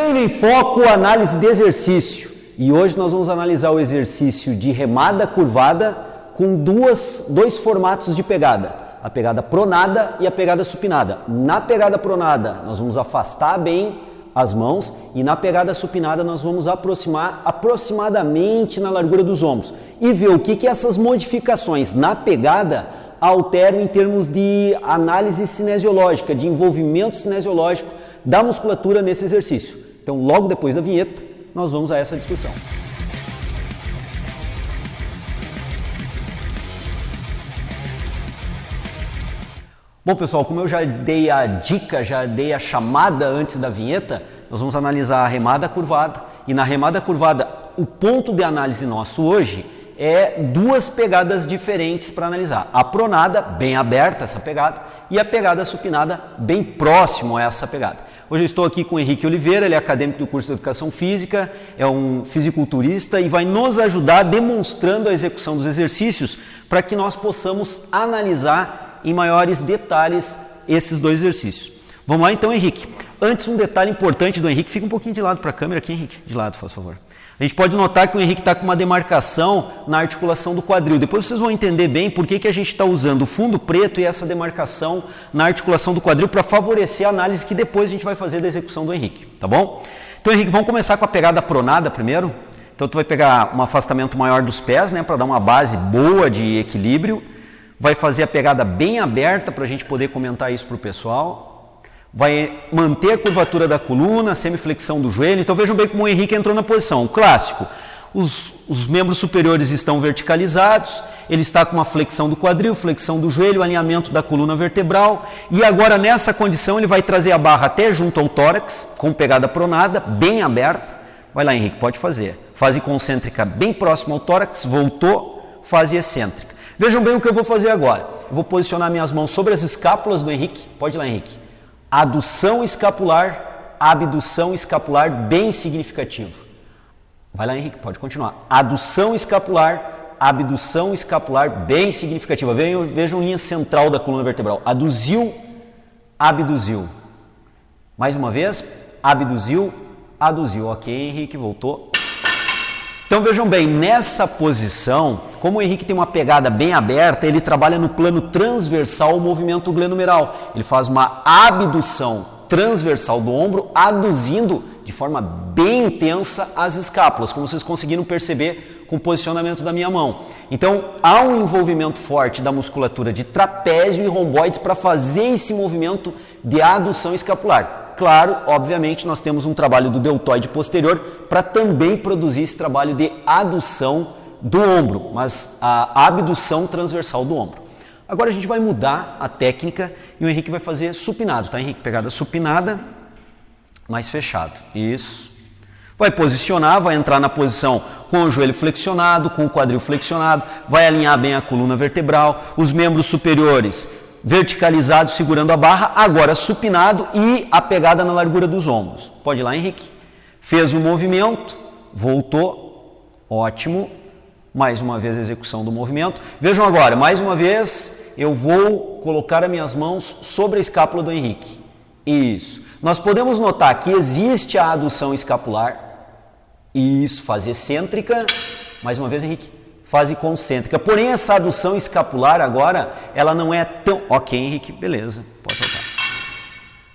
Treino em foco, análise de exercício. E hoje nós vamos analisar o exercício de remada curvada com dois formatos de pegada. A pegada pronada e a pegada supinada. Na pegada pronada nós vamos afastar bem as mãos e na pegada supinada nós vamos aproximar aproximadamente na largura dos ombros. E ver o que essas modificações na pegada alteram em termos de análise cinesiológica, de envolvimento cinesiológico da musculatura nesse exercício. Então, logo depois da vinheta, nós vamos a essa discussão. Bom, pessoal, como eu já dei a dica, já dei a chamada antes da vinheta, nós vamos analisar a remada curvada. E na remada curvada, o ponto de análise nosso hoje é duas pegadas diferentes para analisar. A pronada, bem aberta essa pegada, e a pegada supinada, bem próximo a essa pegada. Hoje eu estou aqui com o Henrique Oliveira, ele é acadêmico do curso de Educação Física, é um fisiculturista e vai nos ajudar demonstrando a execução dos exercícios para que nós possamos analisar em maiores detalhes esses dois exercícios. Vamos lá então, Henrique. Antes, um detalhe importante do Henrique, fica um pouquinho de lado para a câmera aqui, Henrique, de lado, por favor. A gente pode notar que o Henrique está com uma demarcação na articulação do quadril. Depois vocês vão entender bem por que a gente está usando o fundo preto e essa demarcação na articulação do quadril para favorecer a análise que depois a gente vai fazer da execução do Henrique, tá bom? Então, Henrique, vamos começar com a pegada pronada primeiro. Então, tu vai pegar um afastamento maior dos pés, né, para dar uma base boa de equilíbrio. Vai fazer a pegada bem aberta para a gente poder comentar isso para o pessoal. Vai manter a curvatura da coluna, a semiflexão do joelho. Então vejam bem como o Henrique entrou na posição. O clássico, os membros superiores estão verticalizados, ele está com uma flexão do quadril, flexão do joelho, alinhamento da coluna vertebral. E agora nessa condição ele vai trazer a barra até junto ao tórax, com pegada pronada, bem aberta. Vai lá, Henrique, pode fazer. Fase concêntrica bem próximo ao tórax, voltou, fase excêntrica. Vejam bem o que eu vou fazer agora. Eu vou posicionar minhas mãos sobre as escápulas do Henrique. Pode ir lá, Henrique. Adução escapular, abdução escapular bem significativo. Vai lá, Henrique, pode continuar. Adução escapular, abdução escapular bem significativa. Vejam a linha central da coluna vertebral. Aduziu, abduziu. Mais uma vez, abduziu, aduziu. Ok, Henrique, voltou. Então vejam bem, nessa posição, como o Henrique tem uma pegada bem aberta, ele trabalha no plano transversal ao movimento glenomeral. Ele faz uma abdução transversal do ombro, aduzindo de forma bem intensa as escápulas, como vocês conseguiram perceber com o posicionamento da minha mão. Então há um envolvimento forte da musculatura de trapézio e romboides para fazer esse movimento de adução escapular. Claro, obviamente, nós temos um trabalho do deltoide posterior para também produzir esse trabalho de adução do ombro, mas a abdução transversal do ombro. Agora a gente vai mudar a técnica e o Henrique vai fazer supinado, tá, Henrique? Pegada supinada, mais fechado. Isso. Vai posicionar, vai entrar na posição com o joelho flexionado, com o quadril flexionado, vai alinhar bem a coluna vertebral, os membros superiores verticalizado, segurando a barra, agora supinado e a pegada na largura dos ombros. Pode ir lá, Henrique. Fez o movimento, voltou, ótimo. Mais uma vez a execução do movimento. Vejam agora, mais uma vez, eu vou colocar as minhas mãos sobre a escápula do Henrique. Isso. Nós podemos notar que existe a adução escapular. Isso, fase excêntrica. Mais uma vez, Henrique. Fase concêntrica. Porém, essa adução escapular agora, ela não é tão... Ok, Henrique, beleza, pode soltar.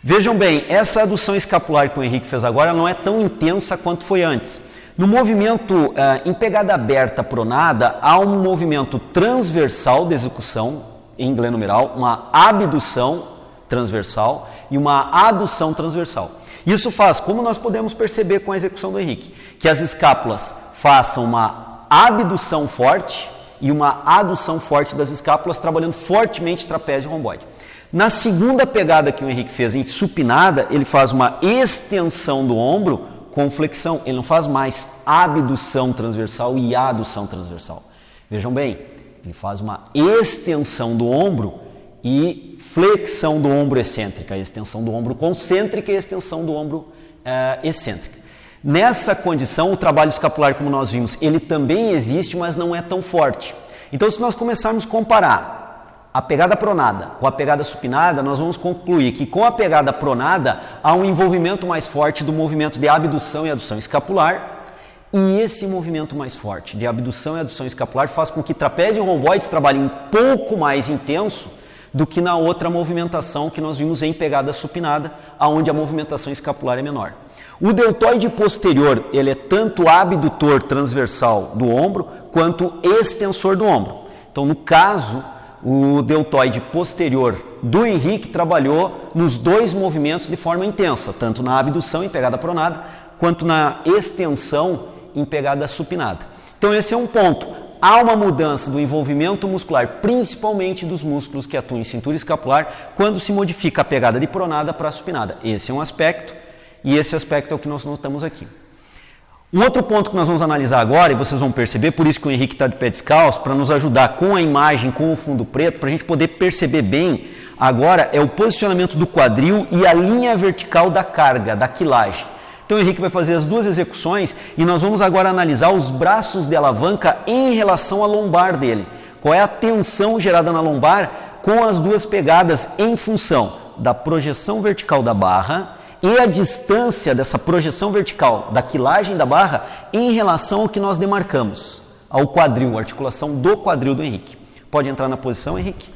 Vejam bem, essa adução escapular que o Henrique fez agora não é tão intensa quanto foi antes. No movimento em pegada aberta pronada, há um movimento transversal de execução em glenomeral, uma abdução transversal e uma adução transversal. Isso faz, como nós podemos perceber com a execução do Henrique, que as escápulas façam uma abdução forte e uma adução forte das escápulas, trabalhando fortemente trapézio e romboide. Na segunda pegada que o Henrique fez em supinada, ele faz uma extensão do ombro com flexão. Ele não faz mais abdução transversal e adução transversal. Vejam bem, ele faz uma extensão do ombro e flexão do ombro excêntrica, extensão do ombro concêntrica e extensão do ombro excêntrica. Nessa condição, o trabalho escapular, como nós vimos, ele também existe, mas não é tão forte. Então, se nós começarmos a comparar a pegada pronada com a pegada supinada, nós vamos concluir que com a pegada pronada há um envolvimento mais forte do movimento de abdução e adução escapular, e esse movimento mais forte de abdução e adução escapular faz com que trapézio e romboides trabalhem um pouco mais intenso do que na outra movimentação que nós vimos em pegada supinada, onde a movimentação escapular é menor. O deltoide posterior, ele é tanto abdutor transversal do ombro, quanto extensor do ombro. Então, no caso, o deltoide posterior do Henrique trabalhou nos dois movimentos de forma intensa, tanto na abdução em pegada pronada, quanto na extensão em pegada supinada. Então, esse é um ponto. Há uma mudança do envolvimento muscular, principalmente dos músculos que atuam em cintura escapular, quando se modifica a pegada de pronada para supinada. Esse é um aspecto, e esse aspecto é o que nós notamos aqui. Um outro ponto que nós vamos analisar agora, e vocês vão perceber, por isso que o Henrique está de pé descalço, para nos ajudar com a imagem, com o fundo preto, para a gente poder perceber bem, agora é o posicionamento do quadril e a linha vertical da carga, da quilagem. Então o Henrique vai fazer as duas execuções e nós vamos agora analisar os braços de alavanca em relação à lombar dele. Qual é a tensão gerada na lombar com as duas pegadas em função da projeção vertical da barra e a distância dessa projeção vertical da quilagem da barra em relação ao que nós demarcamos, ao quadril, a articulação do quadril do Henrique. Pode entrar na posição, Henrique?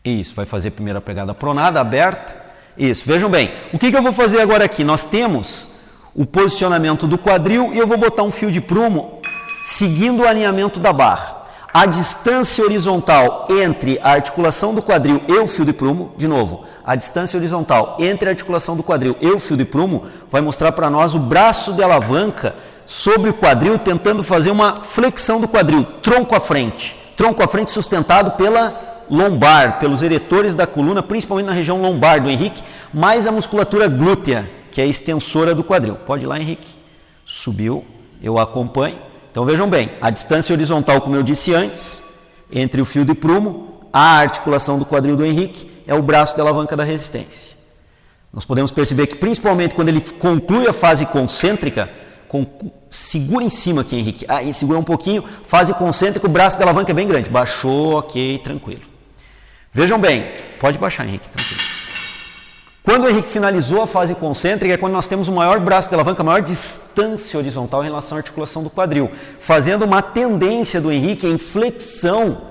Isso, vai fazer a primeira pegada pronada, aberta. Isso, vejam bem. O que eu vou fazer agora aqui? Nós temos o posicionamento do quadril e eu vou botar um fio de prumo seguindo o alinhamento da barra. A distância horizontal entre a articulação do quadril e o fio de prumo, de novo, a distância horizontal entre a articulação do quadril e o fio de prumo vai mostrar para nós o braço de alavanca sobre o quadril, tentando fazer uma flexão do quadril, tronco à frente sustentado pela lombar, pelos eretores da coluna, principalmente na região lombar do Henrique, mais a musculatura glútea, que é a extensora do quadril. Pode ir lá, Henrique. Subiu, eu acompanho. Então vejam bem, a distância horizontal, como eu disse antes, entre o fio de prumo, a articulação do quadril do Henrique, é o braço de alavanca da resistência. Nós podemos perceber que, principalmente quando ele conclui a fase concêntrica, segura em cima aqui, Henrique, segura um pouquinho, fase concêntrica, o braço de alavanca é bem grande. Baixou, ok, tranquilo. Vejam bem, pode baixar, Henrique, tranquilo. Quando o Henrique finalizou a fase concêntrica, é quando nós temos o maior braço de alavanca, a maior distância horizontal em relação à articulação do quadril, fazendo uma tendência do Henrique em flexão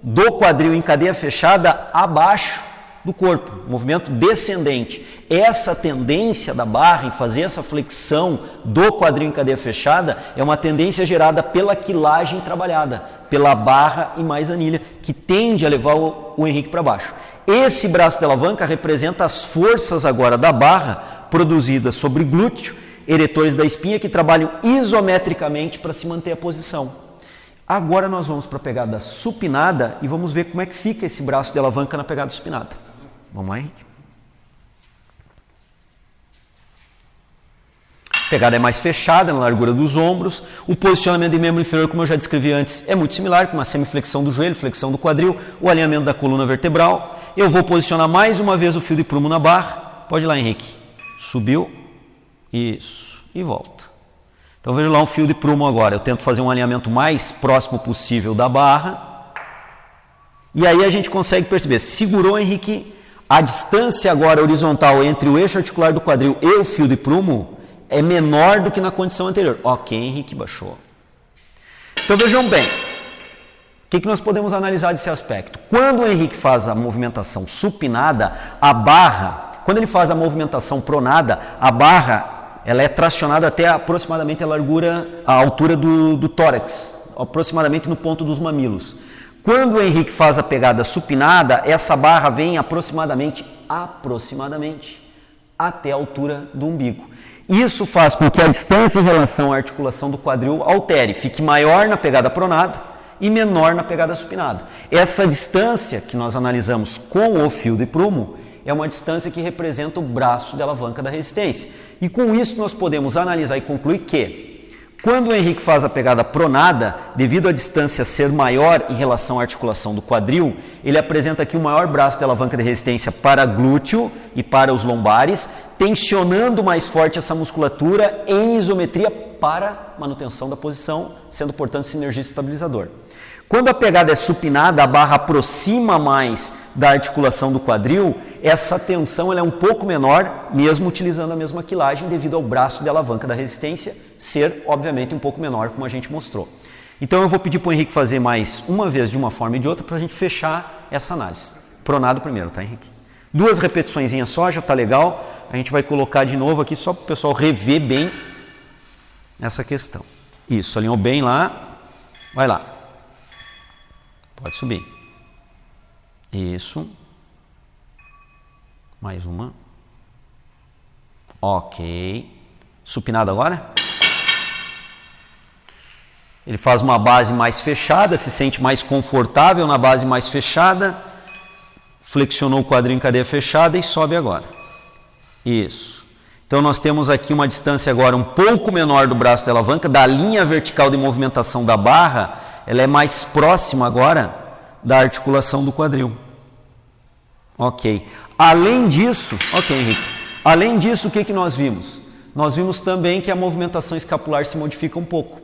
do quadril em cadeia fechada abaixo do corpo, movimento descendente. Essa tendência da barra em fazer essa flexão do quadril em cadeia fechada é uma tendência gerada pela quilagem trabalhada, pela barra e mais anilha, que tende a levar o Henrique para baixo. Esse braço de alavanca representa as forças agora da barra produzidas sobre glúteo, eretores da espinha que trabalham isometricamente para se manter a posição. Agora nós vamos para a pegada supinada e vamos ver como é que fica esse braço de alavanca na pegada supinada. Vamos lá, Henrique. A pegada é mais fechada, na largura dos ombros. O posicionamento de membro inferior, como eu já descrevi antes, é muito similar, com uma semiflexão do joelho, flexão do quadril, o alinhamento da coluna vertebral. Eu vou posicionar mais uma vez o fio de prumo na barra. Pode ir lá, Henrique. Subiu. Isso. E volta. Então veja lá um fio de prumo agora. Eu tento fazer um alinhamento mais próximo possível da barra. E aí a gente consegue perceber. Segurou, Henrique. A distância agora horizontal entre o eixo articular do quadril e o fio de prumo é menor do que na condição anterior. Ok, Henrique, baixou. Então vejam bem, o que nós podemos analisar desse aspecto? Quando o Henrique faz a movimentação supinada, a barra, quando ele faz a movimentação pronada, a barra ela é tracionada até aproximadamente a altura do tórax, aproximadamente no ponto dos mamilos. Quando o Henrique faz a pegada supinada, essa barra vem aproximadamente até a altura do umbigo. Isso faz com que a distância em relação à articulação do quadril altere, fique maior na pegada pronada e menor na pegada supinada. Essa distância que nós analisamos com o fio de prumo é uma distância que representa o braço de alavanca da resistência. E com isso nós podemos analisar e concluir que quando o Henrique faz a pegada pronada, devido à distância ser maior em relação à articulação do quadril, ele apresenta aqui o maior braço de alavanca de resistência para glúteo e para os lombares, tensionando mais forte essa musculatura em isometria para manutenção da posição, sendo, portanto, sinergista estabilizador. Quando a pegada é supinada, a barra aproxima mais da articulação do quadril, essa tensão ela é um pouco menor, mesmo utilizando a mesma quilagem, devido ao braço de alavanca da resistência ser, obviamente, um pouco menor, como a gente mostrou. Então eu vou pedir para o Henrique fazer mais uma vez de uma forma e de outra para a gente fechar essa análise. Pronado primeiro, tá, Henrique? 2 repetiçõezinhas só, já tá legal. A gente vai colocar de novo aqui só para o pessoal rever bem essa questão. Isso, alinhou bem lá. Vai lá. Pode subir. Isso. Mais uma. Ok. Supinado agora. Ele faz uma base mais fechada, se sente mais confortável na base mais fechada. Flexionou o quadril em cadeia fechada e sobe agora. Isso. Então nós temos aqui uma distância agora um pouco menor do braço da alavanca, da linha vertical de movimentação da barra, ela é mais próxima agora da articulação do quadril. Ok. Além disso, ok, Henrique. Além disso, o que nós vimos? Nós vimos também que a movimentação escapular se modifica um pouco.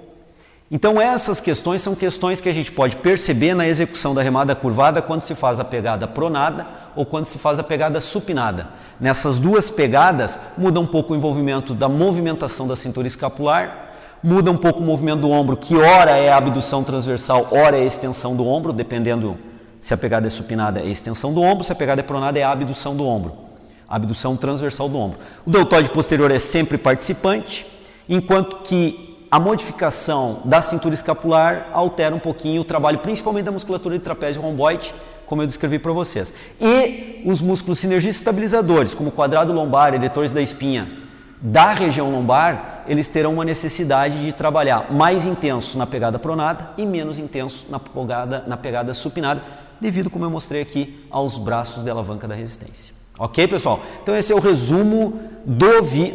Então essas questões são questões que a gente pode perceber na execução da remada curvada quando se faz a pegada pronada ou quando se faz a pegada supinada. Nessas 2 pegadas muda um pouco o envolvimento da movimentação da cintura escapular, muda um pouco o movimento do ombro, que ora é a abdução transversal, ora é a extensão do ombro, dependendo se a pegada é supinada é a extensão do ombro, se a pegada é pronada é a abdução do ombro, a abdução transversal do ombro. O deltoide posterior é sempre participante, enquanto que a modificação da cintura escapular altera um pouquinho o trabalho, principalmente da musculatura de trapézio romboide, como eu descrevi para vocês. E os músculos sinergistas estabilizadores, como o quadrado lombar, eretores da espinha, da região lombar, eles terão uma necessidade de trabalhar mais intenso na pegada pronada e menos intenso na pegada supinada, devido, como eu mostrei aqui, aos braços de alavanca da resistência. Ok, pessoal? Então esse é o resumo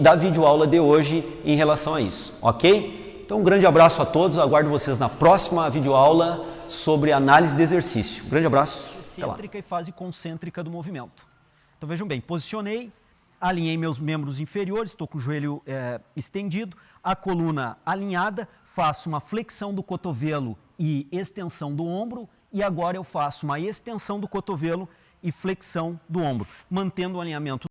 da videoaula de hoje em relação a isso, ok? Então um grande abraço a todos, aguardo vocês na próxima videoaula sobre análise de exercício. Um grande abraço, até lá. Excêntrica e fase concêntrica do movimento. Então vejam bem, posicionei, alinhei meus membros inferiores, estou com o joelho estendido, a coluna alinhada, faço uma flexão do cotovelo e extensão do ombro, e agora eu faço uma extensão do cotovelo e flexão do ombro, mantendo o alinhamento